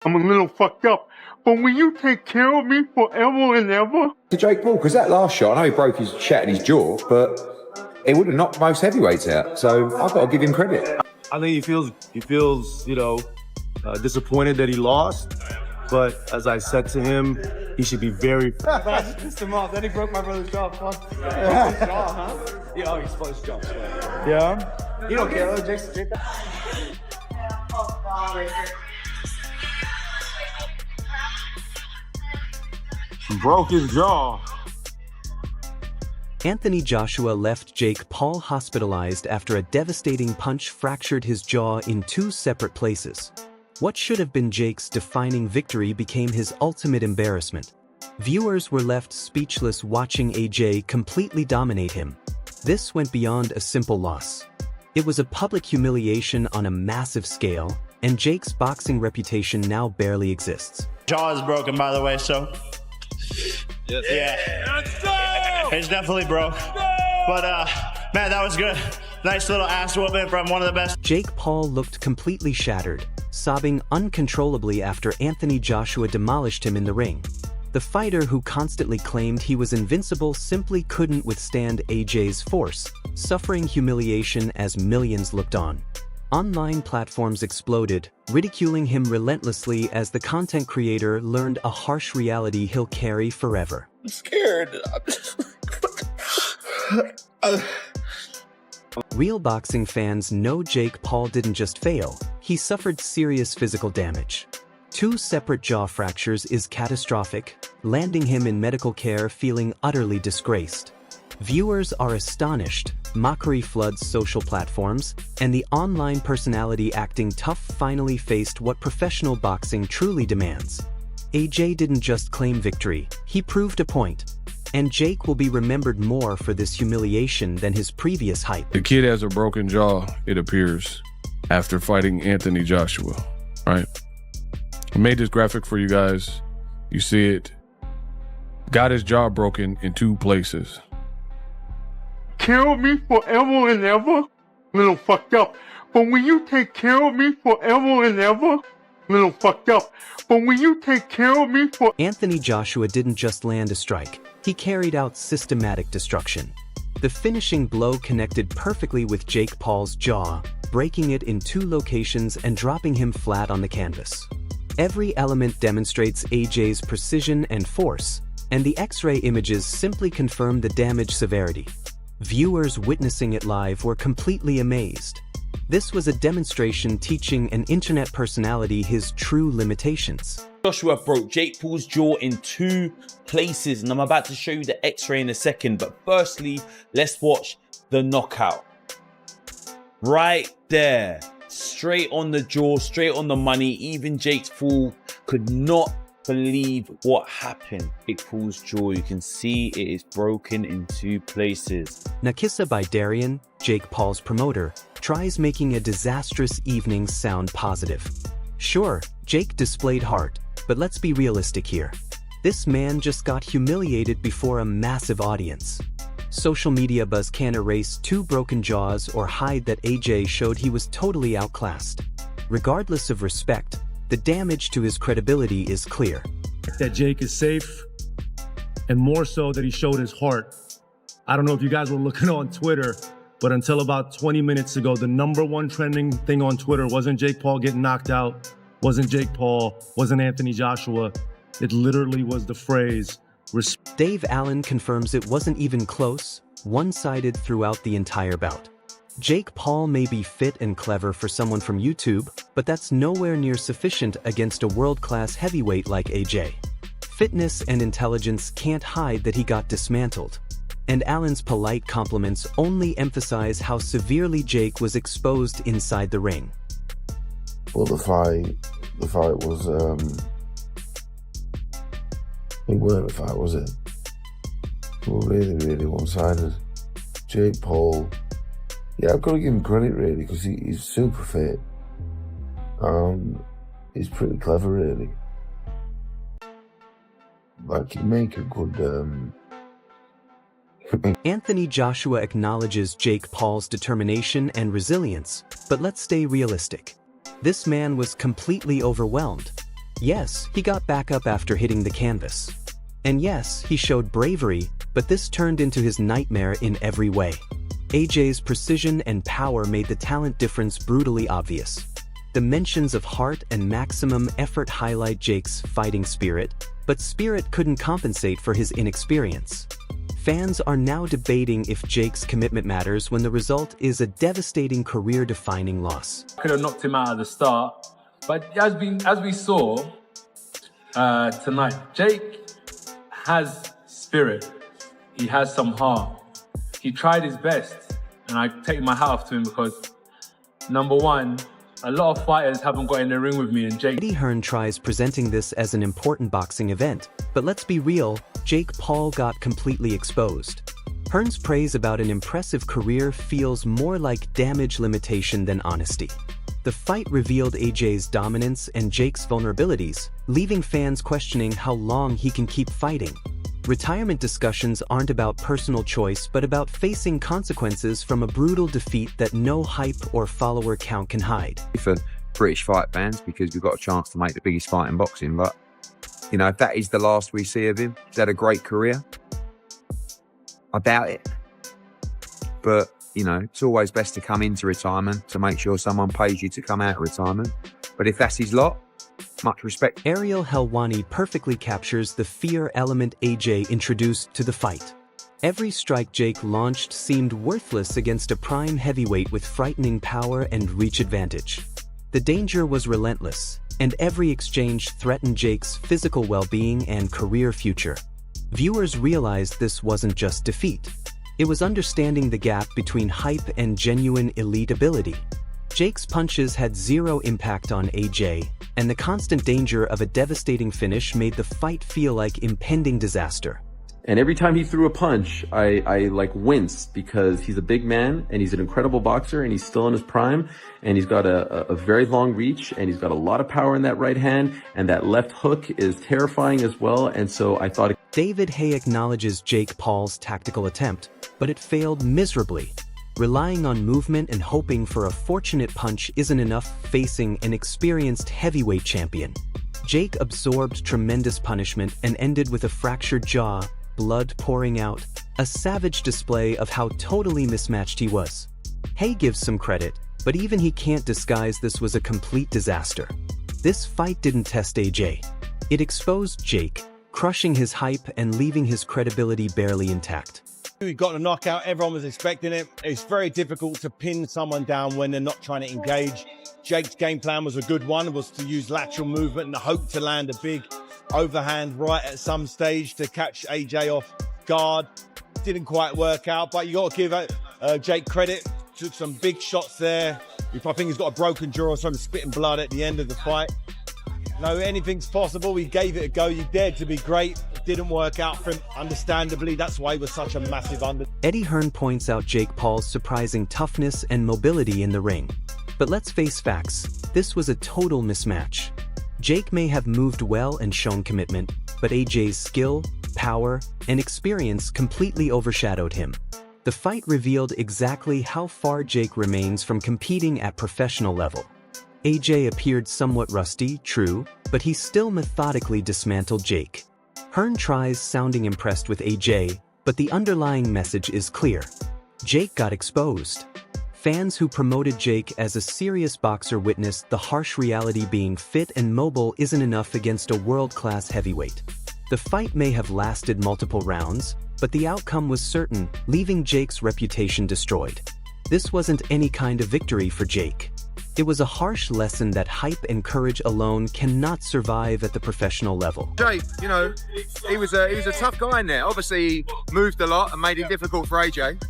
I'm a little fucked up, but will you take care of me forever and ever? To Jake Paul, because that last shot, I know he broke his chat and his jaw, but it would have knocked most heavyweights out. So I've got to give him credit. I think he feels, disappointed that he lost. But as I said to him, he should be very. I just pissed him off. Then he broke my brother's jaw. Fuck. His jaw, huh? Yeah, he's supposed to jaw. Yeah. You don't care, though, Jake. Broke his jaw. Anthony Joshua left Jake Paul hospitalized after a devastating punch fractured his jaw in 2 separate places. What should have been Jake's defining victory became his ultimate embarrassment. Viewers were left speechless watching AJ completely dominate him. This went beyond a simple loss. It was a public humiliation on a massive scale, and Jake's boxing reputation now barely exists. Jaw is broken, by the way, so. Yeah. Let's go! It's definitely broke. But, man, that was good. Nice little ass whooping from one of the best. Jake Paul looked completely shattered, sobbing uncontrollably after Anthony Joshua demolished him in the ring. The fighter who constantly claimed he was invincible simply couldn't withstand AJ's force, suffering humiliation as millions looked on. Online platforms exploded, ridiculing him relentlessly as the content creator learned a harsh reality he'll carry forever. I'm scared. Real boxing fans know Jake Paul didn't just fail, he suffered serious physical damage. 2 separate jaw fractures is catastrophic, landing him in medical care feeling utterly disgraced. Viewers are astonished, mockery floods social platforms, and the online personality acting tough finally faced what professional boxing truly demands. AJ didn't just claim victory, he proved a point. And Jake will be remembered more for this humiliation than his previous hype. The kid has a broken jaw, it appears, after fighting Anthony Joshua, right? I made this graphic for you guys. You see it. Got his jaw broken in 2 places. Care of me forever and ever? Little fucked up, but will you take care of me forever and ever? Little fucked up, but will you take care of me for— Anthony Joshua didn't just land a strike, he carried out systematic destruction. The finishing blow connected perfectly with Jake Paul's jaw, breaking it in 2 locations and dropping him flat on the canvas. Every element demonstrates AJ's precision and force, and the X-ray images simply confirm the damage severity. Viewers witnessing it live were completely amazed. This was a demonstration teaching an internet personality his true limitations. Joshua broke Jake Paul's jaw in 2 places, and I'm about to show you the X-ray in a second, but firstly, let's watch the knockout. Right there, straight on the jaw, straight on the money. Even Jake Paul could not believe what happened. Jake Paul's jaw, you can see it is broken in 2 places. Nakisa by Darian, Jake Paul's promoter, tries making a disastrous evening sound positive. Sure, Jake displayed heart, but let's be realistic here. This man just got humiliated before a massive audience. Social media buzz can't erase 2 broken jaws or hide that AJ showed he was totally outclassed. Regardless of respect, the damage to his credibility is clear. That Jake is safe, and more so that he showed his heart. I don't know if you guys were looking on Twitter, but until about 20 minutes ago, the #1 trending thing on Twitter wasn't Jake Paul getting knocked out, wasn't Jake Paul, wasn't Anthony Joshua. It literally was the phrase, Dave Allen confirms it wasn't even close, one-sided throughout the entire bout. Jake Paul may be fit and clever for someone from YouTube, but that's nowhere near sufficient against a world-class heavyweight like AJ. Fitness and intelligence can't hide that he got dismantled. And Allen's polite compliments only emphasize how severely Jake was exposed inside the ring. Well, the fight was, it weren't a fight, was it? Well, really one-sided. Jake Paul, yeah, I've got to give him credit really, because he's super fit. He's pretty clever really. Like, he'd make a good, Anthony Joshua acknowledges Jake Paul's determination and resilience, but let's stay realistic. This man was completely overwhelmed. Yes, he got back up after hitting the canvas. And yes, he showed bravery, but this turned into his nightmare in every way. AJ's precision and power made the talent difference brutally obvious. The mentions of heart and maximum effort highlight Jake's fighting spirit, but spirit couldn't compensate for his inexperience. Fans are now debating if Jake's commitment matters when the result is a devastating career-defining loss. Could have knocked him out at the start, but as we saw tonight, Jake has spirit. He has some heart. He tried his best, and I take my hat off to him because, number one, a lot of fighters haven't got in the ring with me, and Jake... Eddie Hearn tries presenting this as an important boxing event, but let's be real, Jake Paul got completely exposed. Hearn's praise about an impressive career feels more like damage limitation than honesty. The fight revealed AJ's dominance and Jake's vulnerabilities, leaving fans questioning how long he can keep fighting. Retirement discussions aren't about personal choice but about facing consequences from a brutal defeat that no hype or follower count can hide. For British fight fans, because we've got a chance to make the biggest fight in boxing, but you know, if that is the last we see of him, he's had a great career. I doubt it. But, you know, it's always best to come into retirement to make sure someone pays you to come out of retirement. But if that's his lot, much respect. Ariel Helwani perfectly captures the fear element AJ introduced to the fight. Every strike Jake launched seemed worthless against a prime heavyweight with frightening power and reach advantage. The danger was relentless, and every exchange threatened Jake's physical well-being and career future. Viewers realized this wasn't just defeat. It was understanding the gap between hype and genuine elite ability. Jake's punches had zero impact on AJ, and the constant danger of a devastating finish made the fight feel like impending disaster. And every time he threw a punch, I like winced because he's a big man and he's an incredible boxer and he's still in his prime and he's got a very long reach and he's got a lot of power in that right hand and that left hook is terrifying as well. And so I thought... David Hay acknowledges Jake Paul's tactical attempt, but it failed miserably. Relying on movement and hoping for a fortunate punch isn't enough facing an experienced heavyweight champion. Jake absorbed tremendous punishment and ended with a fractured jaw, blood pouring out, a savage display of how totally mismatched he was. Hay gives some credit, but even he can't disguise this was a complete disaster. This fight didn't test AJ. It exposed Jake, crushing his hype and leaving his credibility barely intact. We got a knockout, everyone was expecting it. It's very difficult to pin someone down when they're not trying to engage. Jake's game plan was a good one, was to use lateral movement and hope to land a big overhand right at some stage to catch AJ off guard. Didn't quite work out, but you got to give Jake credit. Took some big shots there. I think he's got a broken jaw or something, spitting blood at the end of the fight. No, anything's possible. He gave it a go. He dared to be great. It didn't work out for him, understandably. That's why he was such a massive under. Eddie Hearn points out Jake Paul's surprising toughness and mobility in the ring. But let's face facts, this was a total mismatch. Jake may have moved well and shown commitment, but AJ's skill, power, and experience completely overshadowed him. The fight revealed exactly how far Jake remains from competing at professional level. AJ appeared somewhat rusty, true, but he still methodically dismantled Jake. Hearn tries sounding impressed with AJ, but the underlying message is clear. Jake got exposed. Fans who promoted Jake as a serious boxer witnessed the harsh reality being fit and mobile isn't enough against a world-class heavyweight. The fight may have lasted multiple rounds, but the outcome was certain, leaving Jake's reputation destroyed. This wasn't any kind of victory for Jake. It was a harsh lesson that hype and courage alone cannot survive at the professional level. Jake, you know, he was a tough guy in there. Obviously, he moved a lot and made it difficult for AJ.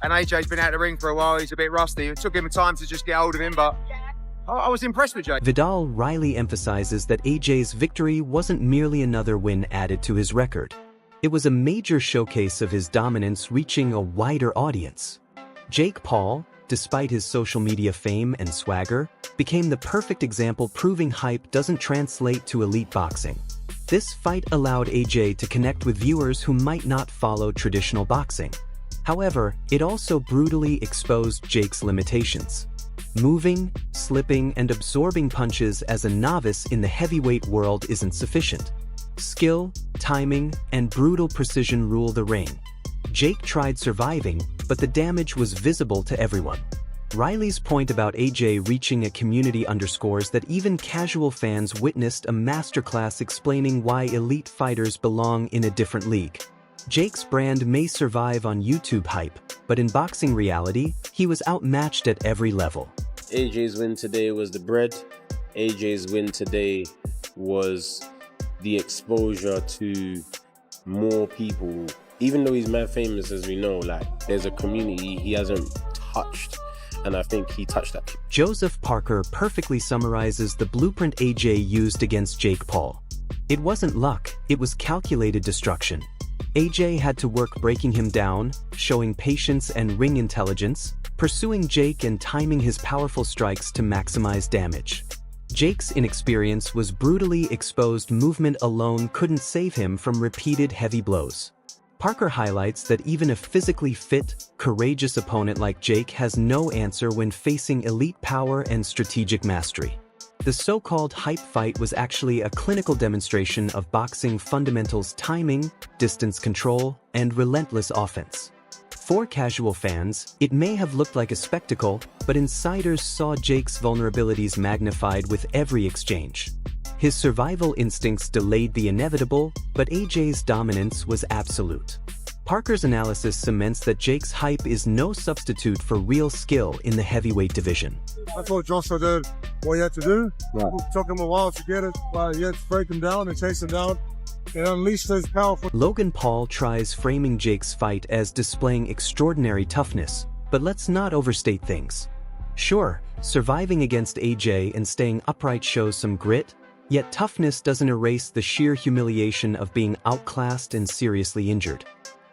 And AJ's been out of the ring for a while. He's a bit rusty. It took him time to just get hold of him, but I was impressed with Jake. Vidal Riley emphasizes that AJ's victory wasn't merely another win added to his record. It was a major showcase of his dominance reaching a wider audience. Jake Paul, despite his social media fame and swagger, became the perfect example proving hype doesn't translate to elite boxing. This fight allowed AJ to connect with viewers who might not follow traditional boxing. However, it also brutally exposed Jake's limitations. Moving, slipping, and absorbing punches as a novice in the heavyweight world isn't sufficient. Skill, timing, and brutal precision rule the ring. Jake tried surviving, but the damage was visible to everyone. Riley's point about AJ reaching a community underscores that even casual fans witnessed a masterclass explaining why elite fighters belong in a different league. Jake's brand may survive on YouTube hype, but in boxing reality, he was outmatched at every level. AJ's win today was the bread. AJ's win today was the exposure to more people. Even though he's mad famous, as we know, like, there's a community he hasn't touched, and I think he touched that. Joseph Parker perfectly summarizes the blueprint AJ used against Jake Paul. It wasn't luck, it was calculated destruction. AJ had to work breaking him down, showing patience and ring intelligence, pursuing Jake and timing his powerful strikes to maximize damage. Jake's inexperience was brutally exposed. Movement alone couldn't save him from repeated heavy blows. Parker highlights that even a physically fit, courageous opponent like Jake has no answer when facing elite power and strategic mastery. The so-called hype fight was actually a clinical demonstration of boxing fundamentals: timing, distance control, and relentless offense. For casual fans, it may have looked like a spectacle, but insiders saw Jake's vulnerabilities magnified with every exchange. His survival instincts delayed the inevitable, but AJ's dominance was absolute. Parker's analysis cements that Jake's hype is no substitute for real skill in the heavyweight division. I told Joshua did what he had to do. Right. It took him a while to get it, but he had to break him down and chase him down and unleash his powerful. Logan Paul tries framing Jake's fight as displaying extraordinary toughness, but let's not overstate things. Sure, surviving against AJ and staying upright shows some grit, yet toughness doesn't erase the sheer humiliation of being outclassed and seriously injured.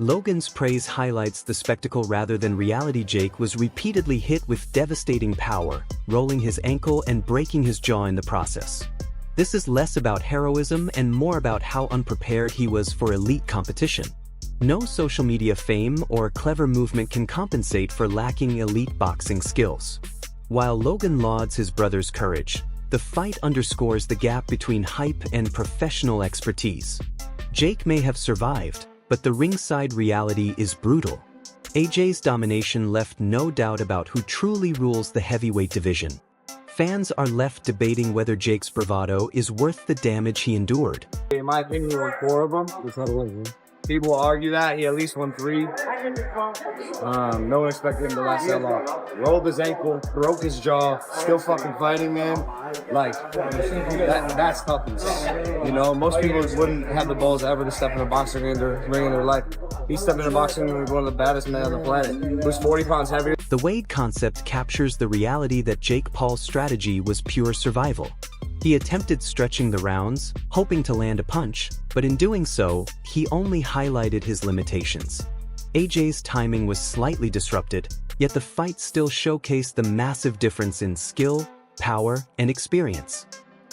Logan's praise highlights the spectacle rather than reality. Jake was repeatedly hit with devastating power, rolling his ankle and breaking his jaw in the process. This is less about heroism and more about how unprepared he was for elite competition. No social media fame or clever movement can compensate for lacking elite boxing skills. While Logan lauds his brother's courage, the fight underscores the gap between hype and professional expertise. Jake may have survived, but the ringside reality is brutal. AJ's domination left no doubt about who truly rules the heavyweight division. Fans are left debating whether Jake's bravado is worth the damage he endured. In my opinion, he won 4 of them. People argue that he at least won 3. No one expected him to last that long. Rolled his ankle, broke his jaw, still fucking fighting, man. Like, that's toughness. You know, most people wouldn't have the balls ever to step in a boxing ring in their life. He stepped in a boxing ring with one of the baddest men on the planet, who's 40 pounds heavier. The Wade concept captures the reality that Jake Paul's strategy was pure survival. He attempted stretching the rounds, hoping to land a punch, but in doing so, he only highlighted his limitations. AJ's timing was slightly disrupted, yet the fight still showcased the massive difference in skill, power, and experience.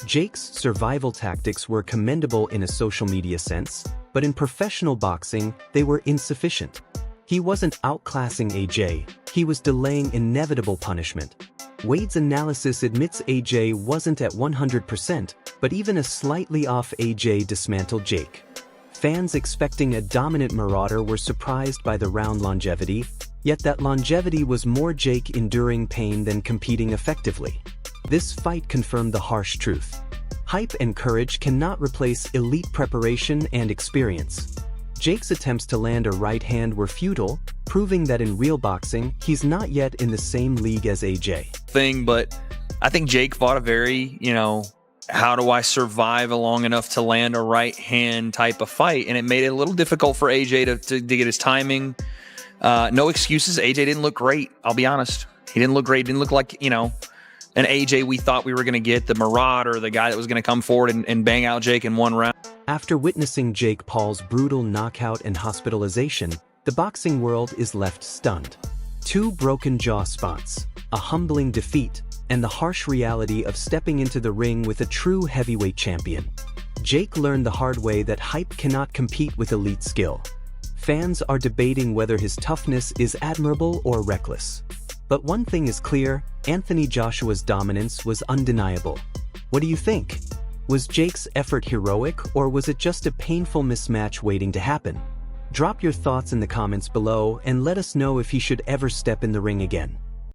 Jake's survival tactics were commendable in a social media sense, but in professional boxing, they were insufficient. He wasn't outclassing AJ, he was delaying inevitable punishment. Wade's analysis admits AJ wasn't at 100%, but even a slightly off AJ dismantled Jake. Fans expecting a dominant marauder were surprised by the round longevity, yet that longevity was more Jake enduring pain than competing effectively. This fight confirmed the harsh truth. Hype and courage cannot replace elite preparation and experience. Jake's attempts to land a right hand were futile, proving that in real boxing, he's not yet in the same league as AJ. But I think Jake fought a very, how do I survive long enough to land a right hand type of fight? And it made it a little difficult for AJ to get his timing. No excuses. AJ didn't look great. I'll be honest. He didn't look great. Didn't look like, an AJ we thought we were going to get, the marauder, the guy that was going to come forward and bang out Jake in one round. After witnessing Jake Paul's brutal knockout and hospitalization, the boxing world is left stunned. 2 broken jaw spots, a humbling defeat, and the harsh reality of stepping into the ring with a true heavyweight champion. Jake learned the hard way that hype cannot compete with elite skill. Fans are debating whether his toughness is admirable or reckless. But one thing is clear, Anthony Joshua's dominance was undeniable. What do you think? Was Jake's effort heroic, or was it just a painful mismatch waiting to happen? Drop your thoughts in the comments below and let us know if he should ever step in the ring again.